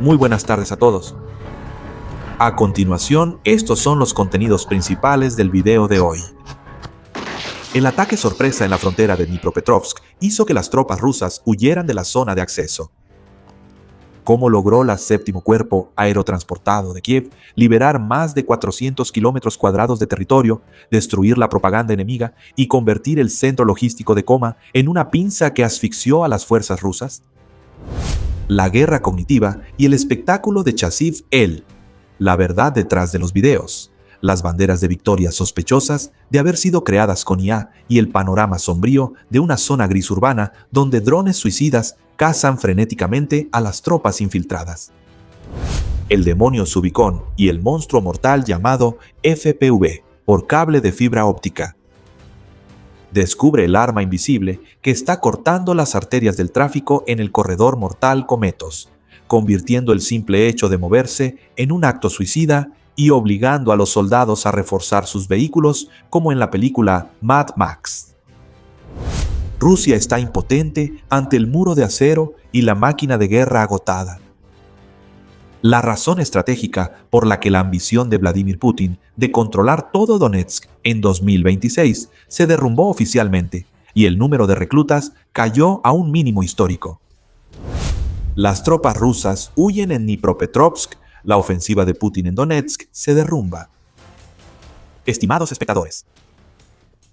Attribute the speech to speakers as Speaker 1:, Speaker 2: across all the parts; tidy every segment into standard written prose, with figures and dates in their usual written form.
Speaker 1: Muy buenas tardes a todos. A continuación, estos son los contenidos principales del video de hoy. El ataque sorpresa en la frontera de Dnipropetrovsk hizo que las tropas rusas huyeran de la zona de acceso. ¿Cómo logró el séptimo cuerpo aerotransportado de Kiev liberar más de 400 kilómetros cuadrados de territorio, destruir la propaganda enemiga y convertir el centro logístico de Koma en una pinza que asfixió a las fuerzas rusas? La guerra cognitiva y el espectáculo de Chasiv-El, la verdad detrás de los videos, las banderas de victoria sospechosas de haber sido creadas con IA y el panorama sombrío de una zona gris urbana donde drones suicidas cazan frenéticamente a las tropas infiltradas. El demonio Subicón y el monstruo mortal llamado FPV por cable de fibra óptica. Descubre el arma invisible que está cortando las arterias del tráfico en el corredor mortal Cometos, convirtiendo el simple hecho de moverse en un acto suicida y obligando a los soldados a reforzar sus vehículos como en la película Mad Max. Rusia está impotente ante el muro de acero y la máquina de guerra agotada. La razón estratégica por la que la ambición de Vladimir Putin de controlar todo Donetsk en 2026 se derrumbó oficialmente y el número de reclutas cayó a un mínimo histórico. Las tropas rusas huyen en Dnipropetrovsk, la ofensiva de Putin en Donetsk se derrumba. Estimados espectadores,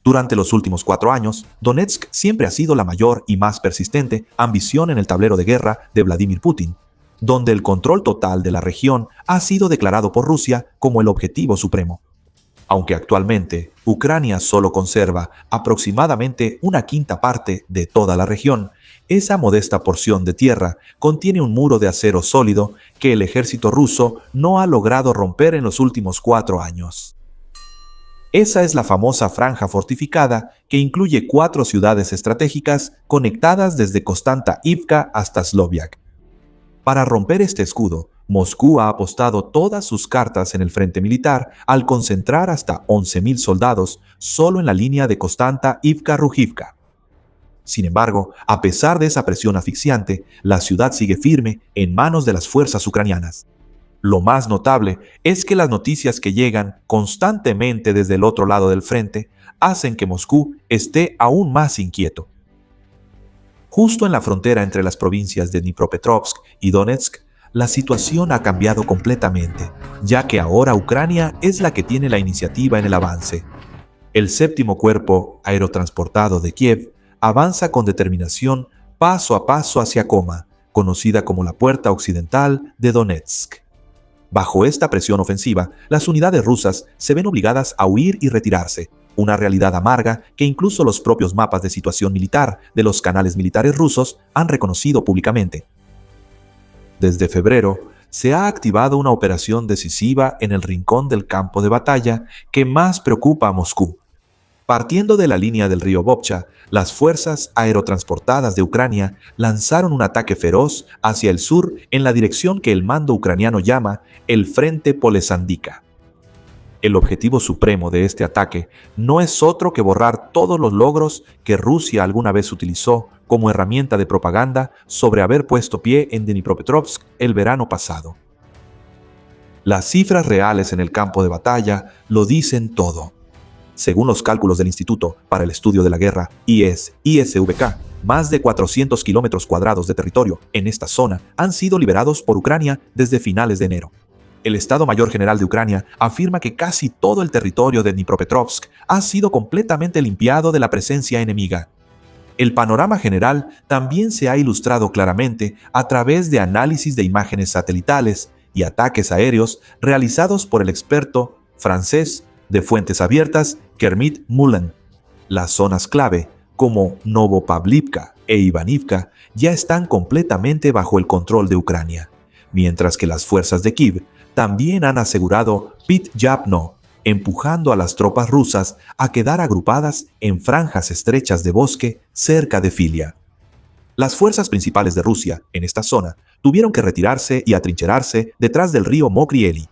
Speaker 1: durante los últimos 4 años, Donetsk siempre ha sido la mayor y más persistente ambición en el tablero de guerra de Vladimir Putin, donde el control total de la región ha sido declarado por Rusia como el objetivo supremo. Aunque actualmente Ucrania solo conserva aproximadamente 1/5 parte de toda la región, esa modesta porción de tierra contiene un muro de acero sólido que el ejército ruso no ha logrado romper en los últimos 4 años. Esa es la famosa franja fortificada que incluye 4 ciudades estratégicas conectadas desde Konstanta-Ivka hasta Sloviak. Para romper este escudo, Moscú ha apostado todas sus cartas en el frente militar al concentrar hasta 11.000 soldados solo en la línea de Konstanta-Ivka-Rujivka. Sin embargo, a pesar de esa presión asfixiante, la ciudad sigue firme en manos de las fuerzas ucranianas. Lo más notable es que las noticias que llegan constantemente desde el otro lado del frente hacen que Moscú esté aún más inquieto. Justo en la frontera entre las provincias de Dnipropetrovsk y Donetsk, la situación ha cambiado completamente, ya que ahora Ucrania es la que tiene la iniciativa en el avance. El séptimo cuerpo aerotransportado de Kiev avanza con determinación paso a paso hacia Koma, conocida como la puerta occidental de Donetsk. Bajo esta presión ofensiva, las unidades rusas se ven obligadas a huir y retirarse, una realidad amarga que incluso los propios mapas de situación militar de los canales militares rusos han reconocido públicamente. Desde febrero, se ha activado una operación decisiva en el rincón del campo de batalla que más preocupa a Moscú. Partiendo de la línea del río Vovcha, las fuerzas aerotransportadas de Ucrania lanzaron un ataque feroz hacia el sur en la dirección que el mando ucraniano llama el Frente Polesandika. El objetivo supremo de este ataque no es otro que borrar todos los logros que Rusia alguna vez utilizó como herramienta de propaganda sobre haber puesto pie en Dnipropetrovsk el verano pasado. Las cifras reales en el campo de batalla lo dicen todo. Según los cálculos del Instituto para el Estudio de la Guerra, ISVK, más de 400 kilómetros cuadrados de territorio en esta zona han sido liberados por Ucrania desde finales de enero. El Estado Mayor General de Ucrania afirma que casi todo el territorio de Dnipropetrovsk ha sido completamente limpiado de la presencia enemiga. El panorama general también se ha ilustrado claramente a través de análisis de imágenes satelitales y ataques aéreos realizados por el experto francés de fuentes abiertas Kermit Mullen. Las zonas clave, como Novopavlivka e Ivanivka, ya están completamente bajo el control de Ucrania, mientras que las fuerzas de Kiev también han asegurado Pit-Yavno, empujando a las tropas rusas a quedar agrupadas en franjas estrechas de bosque cerca de Filia. Las fuerzas principales de Rusia en esta zona tuvieron que retirarse y atrincherarse detrás del río Mokrieli.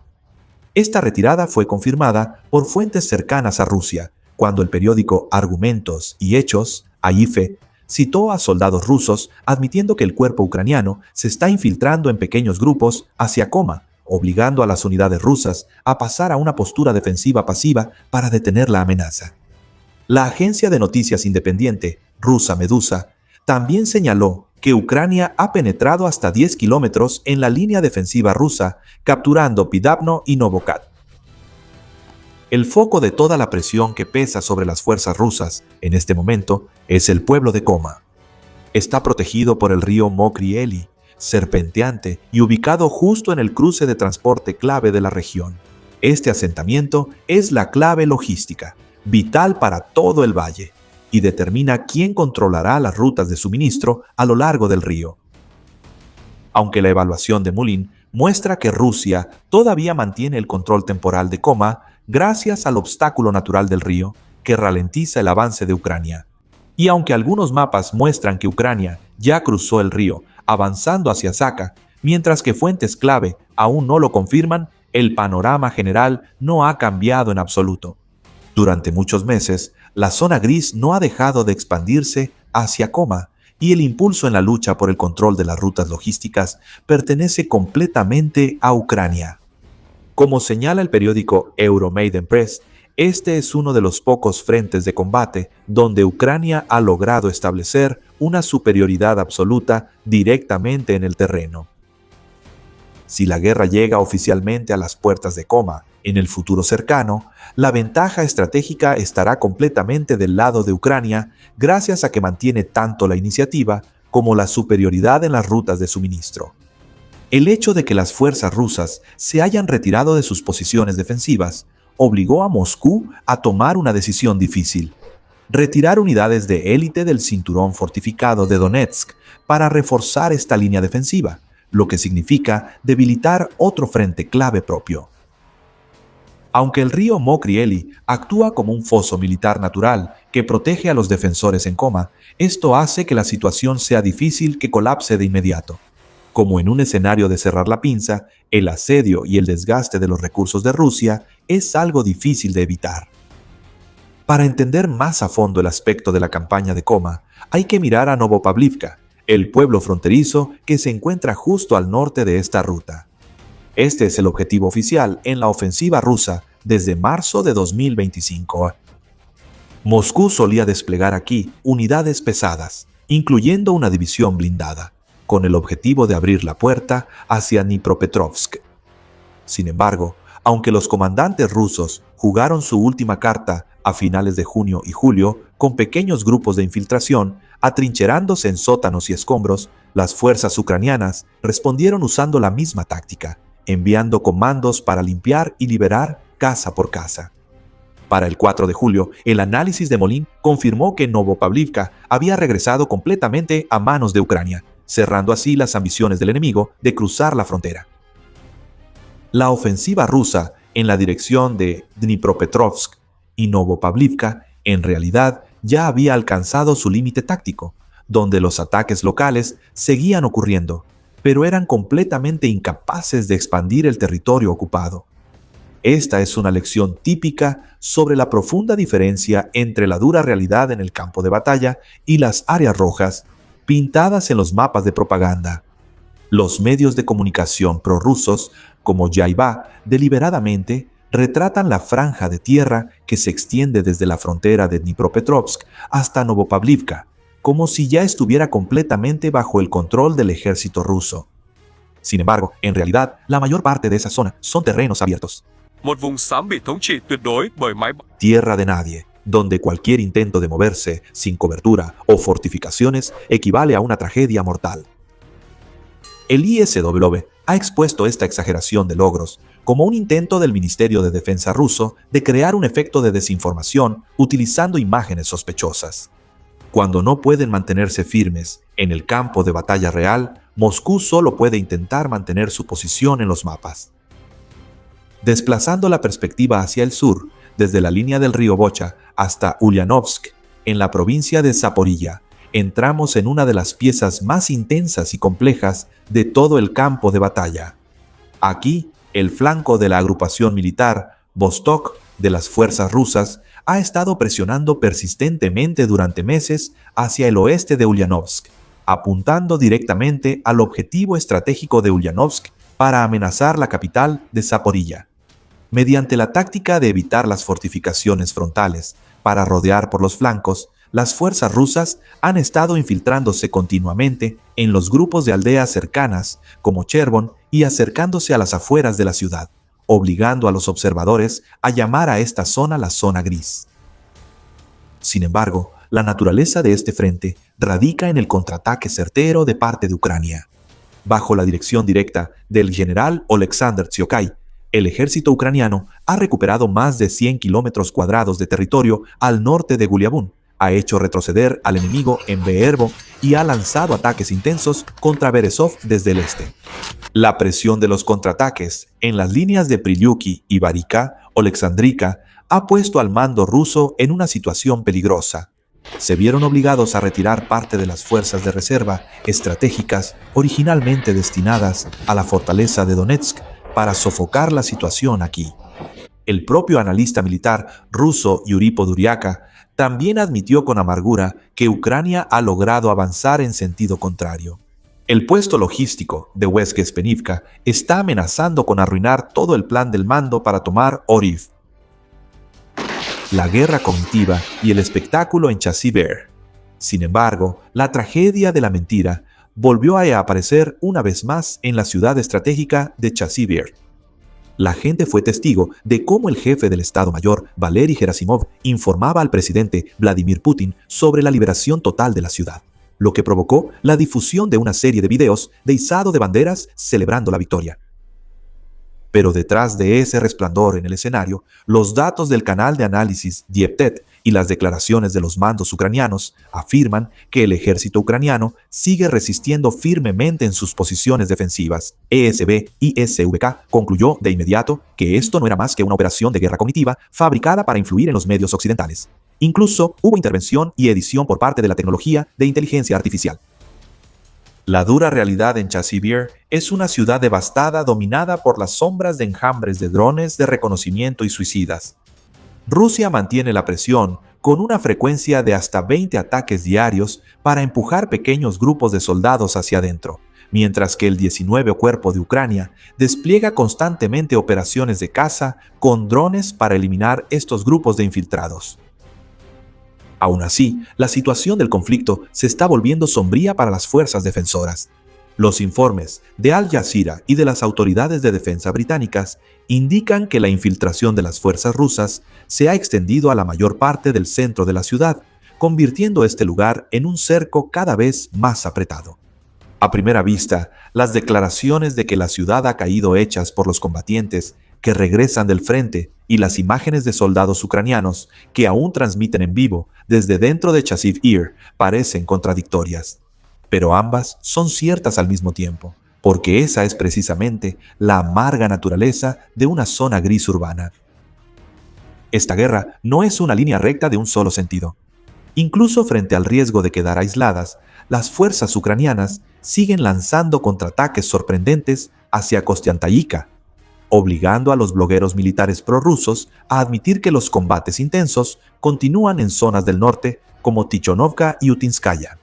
Speaker 1: Esta retirada fue confirmada por fuentes cercanas a Rusia, cuando el periódico Argumentos y Hechos, AIFE, citó a soldados rusos admitiendo que el cuerpo ucraniano se está infiltrando en pequeños grupos hacia Koma, obligando a las unidades rusas a pasar a una postura defensiva pasiva para detener la amenaza. La agencia de noticias independiente rusa Medusa también señaló que Ucrania ha penetrado hasta 10 kilómetros en la línea defensiva rusa, capturando Pidapno y Novokhat. El foco de toda la presión que pesa sobre las fuerzas rusas en este momento es el pueblo de Koma. Está protegido por el río Mokry Eli, serpenteante y ubicado justo en el cruce de transporte clave de la región. Este asentamiento es la clave logística, vital para todo el valle, y determina quién controlará las rutas de suministro a lo largo del río. Aunque la evaluación de Mulin muestra que Rusia todavía mantiene el control temporal de Koma gracias al obstáculo natural del río, que ralentiza el avance de Ucrania. Y aunque algunos mapas muestran que Ucrania ya cruzó el río avanzando hacia Saka, mientras que fuentes clave aún no lo confirman, el panorama general no ha cambiado en absoluto. Durante muchos meses, la zona gris no ha dejado de expandirse hacia Koma y el impulso en la lucha por el control de las rutas logísticas pertenece completamente a Ucrania. Como señala el periódico Euromaidan Press, este es uno de los pocos frentes de combate donde Ucrania ha logrado establecer una superioridad absoluta directamente en el terreno. Si la guerra llega oficialmente a las puertas de Koma en el futuro cercano, la ventaja estratégica estará completamente del lado de Ucrania gracias a que mantiene tanto la iniciativa como la superioridad en las rutas de suministro. El hecho de que las fuerzas rusas se hayan retirado de sus posiciones defensivas obligó a Moscú a tomar una decisión difícil: retirar unidades de élite del cinturón fortificado de Donetsk para reforzar esta línea defensiva, lo que significa debilitar otro frente clave propio. Aunque el río Mokry Eli actúa como un foso militar natural que protege a los defensores en Koma, esto hace que la situación sea difícil que colapse de inmediato. Como en un escenario de cerrar la pinza, el asedio y el desgaste de los recursos de Rusia es algo difícil de evitar. Para entender más a fondo el aspecto de la campaña de Koma, hay que mirar a Novopavlivka, el pueblo fronterizo que se encuentra justo al norte de esta ruta. Este es el objetivo oficial en la ofensiva rusa desde marzo de 2025. Moscú solía desplegar aquí unidades pesadas, incluyendo una división blindada, con el objetivo de abrir la puerta hacia Dnipropetrovsk. Sin embargo, aunque los comandantes rusos jugaron su última carta a finales de junio y julio con pequeños grupos de infiltración, atrincherándose en sótanos y escombros, las fuerzas ucranianas respondieron usando la misma táctica, enviando comandos para limpiar y liberar casa por casa. Para el 4 de julio, el análisis de Molin confirmó que Novopavlivka había regresado completamente a manos de Ucrania, cerrando así las ambiciones del enemigo de cruzar la frontera. La ofensiva rusa en la dirección de Dnipropetrovsk y Novopavlivka en realidad ya había alcanzado su límite táctico, donde los ataques locales seguían ocurriendo, pero eran completamente incapaces de expandir el territorio ocupado. Esta es una lección típica sobre la profunda diferencia entre la dura realidad en el campo de batalla y las áreas rojas pintadas en los mapas de propaganda. Los medios de comunicación prorrusos, como Yaiba, deliberadamente retratan la franja de tierra que se extiende desde la frontera de Dnipropetrovsk hasta Novopavlivka, como si ya estuviera completamente bajo el control del ejército ruso. Sin embargo, en realidad, la mayor parte de esa zona son terrenos abiertos. Tierra de nadie, donde cualquier intento de moverse sin cobertura o fortificaciones equivale a una tragedia mortal. El ISW ha expuesto esta exageración de logros como un intento del Ministerio de Defensa ruso de crear un efecto de desinformación utilizando imágenes sospechosas. Cuando no pueden mantenerse firmes en el campo de batalla real, Moscú solo puede intentar mantener su posición en los mapas. Desplazando la perspectiva hacia el sur, desde la línea del río Bocha hasta Ulyanovsk, en la provincia de Zaporilla, entramos en una de las piezas más intensas y complejas de todo el campo de batalla. Aquí, el flanco de la agrupación militar Vostok de las fuerzas rusas ha estado presionando persistentemente durante meses hacia el oeste de Ulyanovsk, apuntando directamente al objetivo estratégico de Ulyanovsk para amenazar la capital de Zaporilla. Mediante la táctica de evitar las fortificaciones frontales para rodear por los flancos, las fuerzas rusas han estado infiltrándose continuamente en los grupos de aldeas cercanas, como Chervon, y acercándose a las afueras de la ciudad, obligando a los observadores a llamar a esta zona la zona gris. Sin embargo, la naturaleza de este frente radica en el contraataque certero de parte de Ucrania. Bajo la dirección directa del general Oleksandr Tsiokay, el ejército ucraniano ha recuperado más de 100 kilómetros cuadrados de territorio al norte de Guliabun, ha hecho retroceder al enemigo en Beerbo y ha lanzado ataques intensos contra Berezov desde el este. La presión de los contraataques en las líneas de Prilyuki y Barika, Oleksandrivka, ha puesto al mando ruso en una situación peligrosa. Se vieron obligados a retirar parte de las fuerzas de reserva estratégicas originalmente destinadas a la fortaleza de Donetsk para sofocar la situación aquí. El propio analista militar ruso Yuri Poduryaka también admitió con amargura que Ucrania ha logrado avanzar en sentido contrario. El puesto logístico de West-Gespenivka está amenazando con arruinar todo el plan del mando para tomar Oriv. La guerra cognitiva y el espectáculo en Chasiv-Yar. Sin embargo, la tragedia de la mentira volvió a aparecer una vez más en la ciudad estratégica de Chasiv-Yar. La gente fue testigo de cómo el jefe del Estado Mayor, Valery Gerasimov, informaba al presidente Vladimir Putin sobre la liberación total de la ciudad, lo que provocó la difusión de una serie de videos de izado de banderas celebrando la victoria. Pero detrás de ese resplandor en el escenario, los datos del canal de análisis Dieptet y las declaraciones de los mandos ucranianos afirman que el ejército ucraniano sigue resistiendo firmemente en sus posiciones defensivas. ESB y SVK concluyó de inmediato que esto no era más que una operación de guerra cognitiva fabricada para influir en los medios occidentales. Incluso hubo intervención y edición por parte de la tecnología de inteligencia artificial. La dura realidad en Chasiv-Yar es una ciudad devastada dominada por las sombras de enjambres de drones de reconocimiento y suicidas. Rusia mantiene la presión con una frecuencia de hasta 20 ataques diarios para empujar pequeños grupos de soldados hacia adentro, mientras que el 19 Cuerpo de Ucrania despliega constantemente operaciones de caza con drones para eliminar estos grupos de infiltrados. Aún así, la situación del conflicto se está volviendo sombría para las fuerzas defensoras. Los informes de Al Jazeera y de las autoridades de defensa británicas indican que la infiltración de las fuerzas rusas se ha extendido a la mayor parte del centro de la ciudad, convirtiendo este lugar en un cerco cada vez más apretado. A primera vista, las declaraciones de que la ciudad ha caído hechas por los combatientes que regresan del frente y las imágenes de soldados ucranianos que aún transmiten en vivo desde dentro de Chasiv-Yar parecen contradictorias. Pero ambas son ciertas al mismo tiempo, porque esa es precisamente la amarga naturaleza de una zona gris urbana. Esta guerra no es una línea recta de un solo sentido. Incluso frente al riesgo de quedar aisladas, las fuerzas ucranianas siguen lanzando contraataques sorprendentes hacia Kostiantayivka, obligando a los blogueros militares prorrusos a admitir que los combates intensos continúan en zonas del norte como Tichonovka y Utinskaya.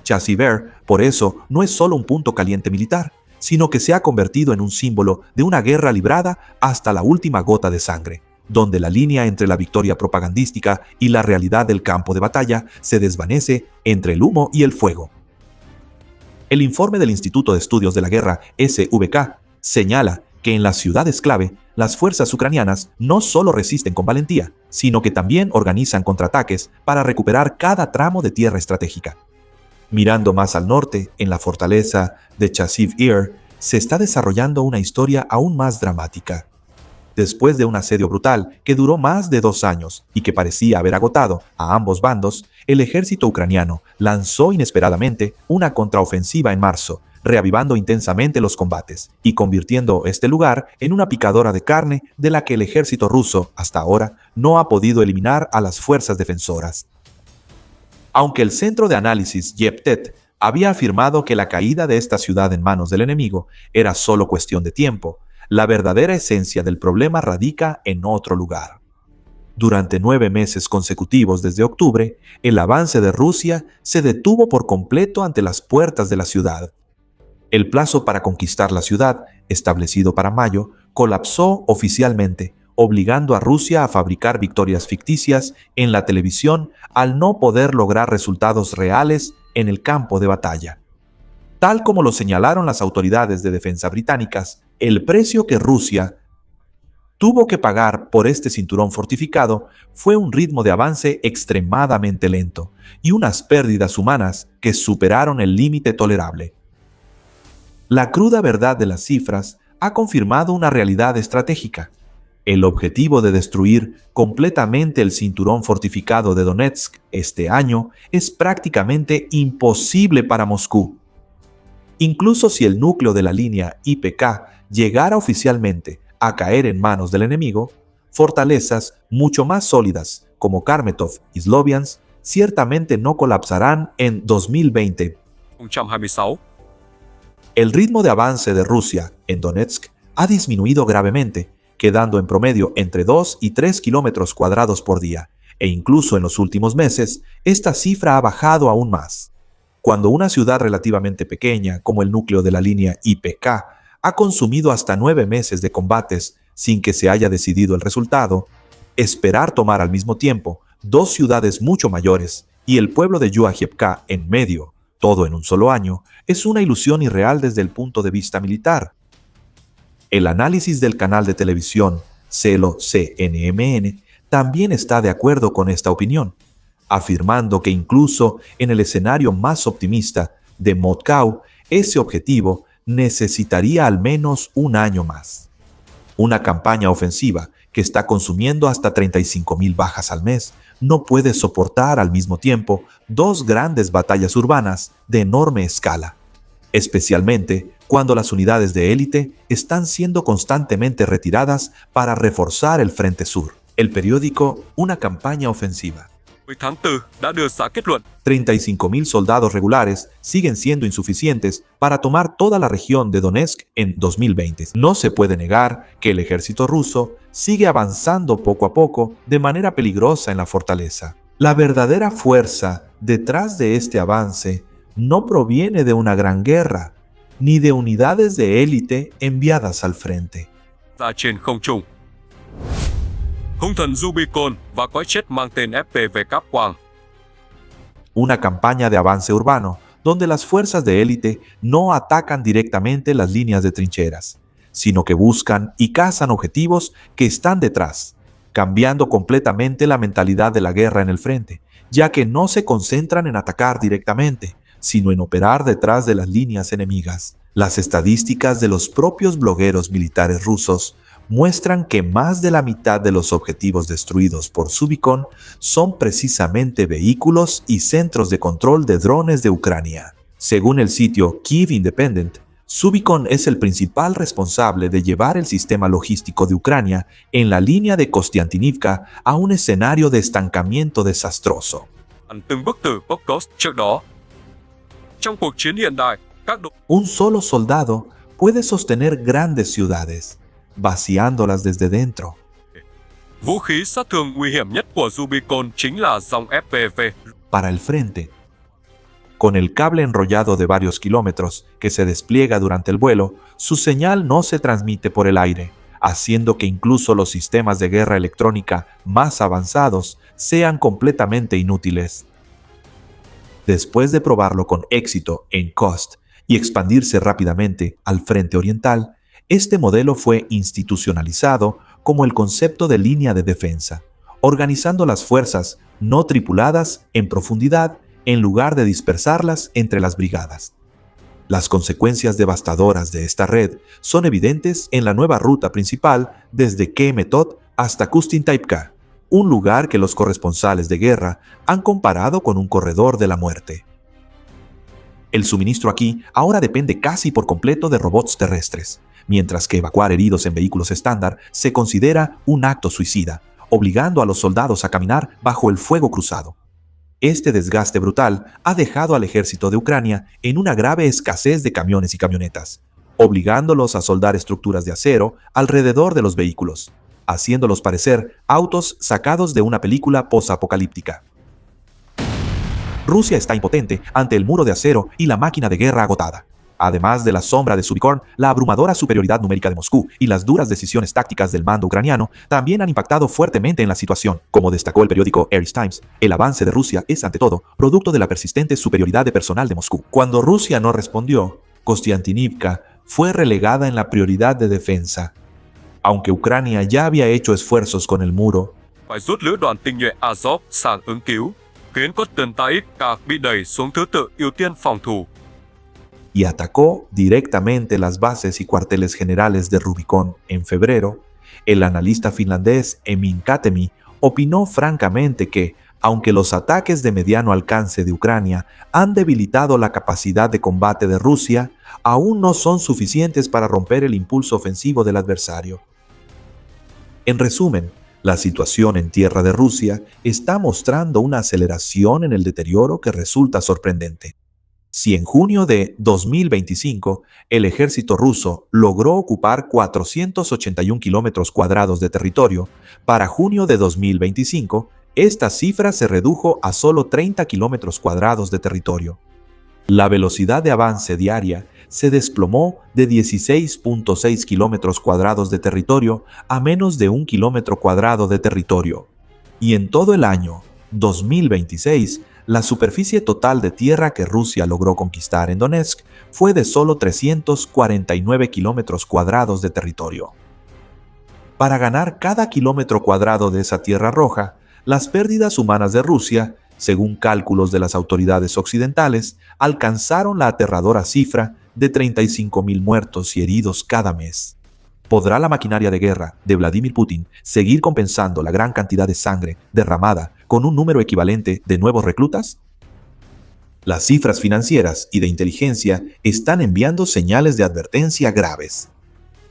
Speaker 1: Chasiv-Yar, por eso, no es solo un punto caliente militar, sino que se ha convertido en un símbolo de una guerra librada hasta la última gota de sangre, donde la línea entre la victoria propagandística y la realidad del campo de batalla se desvanece entre el humo y el fuego. El informe del Instituto de Estudios de la Guerra, SVK, señala que en las ciudades clave, las fuerzas ucranianas no solo resisten con valentía, sino que también organizan contraataques para recuperar cada tramo de tierra estratégica. Mirando más al norte, en la fortaleza de Chasiv-Yar, se está desarrollando una historia aún más dramática. Después de un asedio brutal que duró más de 2 años y que parecía haber agotado a ambos bandos, el ejército ucraniano lanzó inesperadamente una contraofensiva en marzo, reavivando intensamente los combates y convirtiendo este lugar en una picadora de carne de la que el ejército ruso, hasta ahora, no ha podido eliminar a las fuerzas defensoras. Aunque el centro de análisis Dieptet había afirmado que la caída de esta ciudad en manos del enemigo era solo cuestión de tiempo, la verdadera esencia del problema radica en otro lugar. Durante 9 meses consecutivos desde octubre, el avance de Rusia se detuvo por completo ante las puertas de la ciudad. El plazo para conquistar la ciudad, establecido para mayo, colapsó oficialmente, obligando a Rusia a fabricar victorias ficticias en la televisión al no poder lograr resultados reales en el campo de batalla. Tal como lo señalaron las autoridades de defensa británicas, el precio que Rusia tuvo que pagar por este cinturón fortificado fue un ritmo de avance extremadamente lento y unas pérdidas humanas que superaron el límite tolerable. La cruda verdad de las cifras ha confirmado una realidad estratégica. El objetivo de destruir completamente el cinturón fortificado de Donetsk este año es prácticamente imposible para Moscú. Incluso si el núcleo de la línea IPK llegara oficialmente a caer en manos del enemigo, fortalezas mucho más sólidas como Karmetov y Sloviansk ciertamente no colapsarán en 2020. El ritmo de avance de Rusia en Donetsk ha disminuido gravemente, quedando en promedio entre 2 y 3 kilómetros cuadrados por día, e incluso en los últimos meses, esta cifra ha bajado aún más. Cuando una ciudad relativamente pequeña, como el núcleo de la línea IPK, ha consumido hasta 9 meses de combates sin que se haya decidido el resultado, esperar tomar al mismo tiempo 2 ciudades mucho mayores y el pueblo de Yuajevka en medio, todo en un solo año, es una ilusión irreal desde el punto de vista militar. El análisis del canal de televisión Celo CNMN también está de acuerdo con esta opinión, afirmando que incluso en el escenario más optimista de Moscú, ese objetivo necesitaría al menos un año más. Una campaña ofensiva que está consumiendo hasta 35.000 bajas al mes no puede soportar al mismo tiempo 2 grandes batallas urbanas de enorme escala, especialmente cuando las unidades de élite están siendo constantemente retiradas para reforzar el Frente Sur. El periódico Una campaña ofensiva. 35.000 soldados regulares siguen siendo insuficientes para tomar toda la región de Donetsk en 2020. No se puede negar que el ejército ruso sigue avanzando poco a poco de manera peligrosa en la fortaleza. La verdadera fuerza detrás de este avance no proviene de una gran guerra, ni de unidades de élite enviadas al frente. Una campaña de avance urbano, donde las fuerzas de élite no atacan directamente las líneas de trincheras, sino que buscan y cazan objetivos que están detrás, cambiando completamente la mentalidad de la guerra en el frente, ya que no se concentran en atacar directamente, sino en operar detrás de las líneas enemigas. Las estadísticas de los propios blogueros militares rusos muestran que más de la mitad de los objetivos destruidos por Zubikon son precisamente vehículos y centros de control de drones de Ucrania. Según el sitio Kyiv Independent, Zubikon es el principal responsable de llevar el sistema logístico de Ucrania en la línea de Kostiantynivka a un escenario de estancamiento desastroso. Un solo soldado puede sostener grandes ciudades, vaciándolas desde dentro. Para el frente, con el cable enrollado de varios kilómetros que se despliega durante el vuelo, su señal no se transmite por el aire, haciendo que incluso los sistemas de guerra electrónica más avanzados sean completamente inútiles. Después de probarlo con éxito en Kost y expandirse rápidamente al frente oriental, este modelo fue institucionalizado como el concepto de línea de defensa, organizando las fuerzas no tripuladas en profundidad en lugar de dispersarlas entre las brigadas. Las consecuencias devastadoras de esta red son evidentes en la nueva ruta principal desde Kemetod hasta Kustintaivka, un lugar que los corresponsales de guerra han comparado con un corredor de la muerte. El suministro aquí ahora depende casi por completo de robots terrestres, mientras que evacuar heridos en vehículos estándar se considera un acto suicida, obligando a los soldados a caminar bajo el fuego cruzado. Este desgaste brutal ha dejado al ejército de Ucrania en una grave escasez de camiones y camionetas, obligándolos a soldar estructuras de acero alrededor de los vehículos. haciéndolos parecer autos sacados de una película posapocalíptica. Rusia está impotente ante el muro de acero y la máquina de guerra agotada. Además de la sombra de Subicorn, la abrumadora superioridad numérica de Moscú y las duras decisiones tácticas del mando ucraniano también han impactado fuertemente en la situación. Como destacó el periódico Aris Times, el avance de Rusia es, ante todo, producto de la persistente superioridad de personal de Moscú. Cuando Rusia no respondió, Kostiantynivka fue relegada en la prioridad de defensa. Aunque Ucrania ya había hecho esfuerzos con el muro,
Speaker 2: phải rút lữ đoàn tinh nhuệ Azov sang ứng cứu, khiến Kostyantynivka bị đẩy xuống thứ tự ưu tiên phòng thủ.
Speaker 1: y atacó directamente las bases y cuarteles generales de Rubicon en febrero, el analista finlandés Emin Katemi opinó francamente que, aunque los ataques de mediano alcance de Ucrania han debilitado la capacidad de combate de Rusia, aún no son suficientes para romper el impulso ofensivo del adversario. En resumen, la situación en tierra de Rusia está mostrando una aceleración en el deterioro que resulta sorprendente. Si en junio de 2025 el ejército ruso logró ocupar 481 kilómetros cuadrados de territorio, para junio de 2025 esta cifra se redujo a solo 30 kilómetros cuadrados de territorio. La velocidad de avance diaria se desplomó de 16.6 kilómetros cuadrados de territorio a menos de 1 kilómetro cuadrado de territorio. Y en todo el año 2026, la superficie total de tierra que Rusia logró conquistar en Donetsk fue de solo 349 kilómetros cuadrados de territorio. Para ganar cada kilómetro cuadrado de esa tierra roja, las pérdidas humanas de Rusia, según cálculos de las autoridades occidentales, alcanzaron la aterradora cifra de 35.000 muertos y heridos cada mes. ¿Podrá la maquinaria de guerra de Vladimir Putin seguir compensando la gran cantidad de sangre derramada con un número equivalente de nuevos reclutas? Las cifras financieras y de inteligencia están enviando señales de advertencia graves.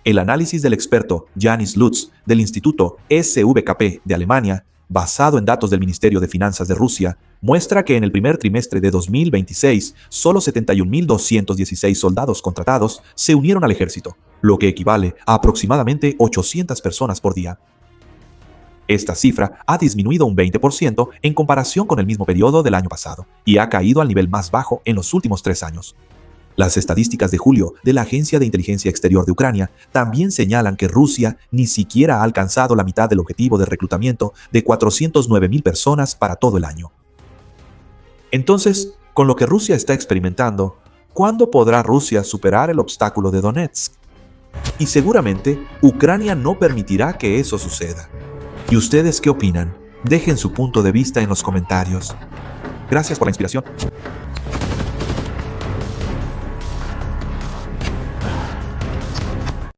Speaker 1: El análisis del experto Janis Lutz del Instituto SVKP de Alemania, basado en datos del Ministerio de Finanzas de Rusia, muestra que en el primer trimestre de 2026, solo 71.216 soldados contratados se unieron al ejército, lo que equivale a aproximadamente 800 personas por día. Esta cifra ha disminuido un 20% en comparación con el mismo periodo del año pasado y ha caído al nivel más bajo en los últimos 3 años. Las estadísticas de julio de la Agencia de Inteligencia Exterior de Ucrania también señalan que Rusia ni siquiera ha alcanzado la mitad del objetivo de reclutamiento de 409.000 personas para todo el año. Entonces, con lo que Rusia está experimentando, ¿cuándo podrá Rusia superar el obstáculo de Donetsk? Y seguramente, Ucrania no permitirá que eso suceda. ¿Y ustedes qué opinan? Dejen su punto de vista en los comentarios. Gracias por la inspiración.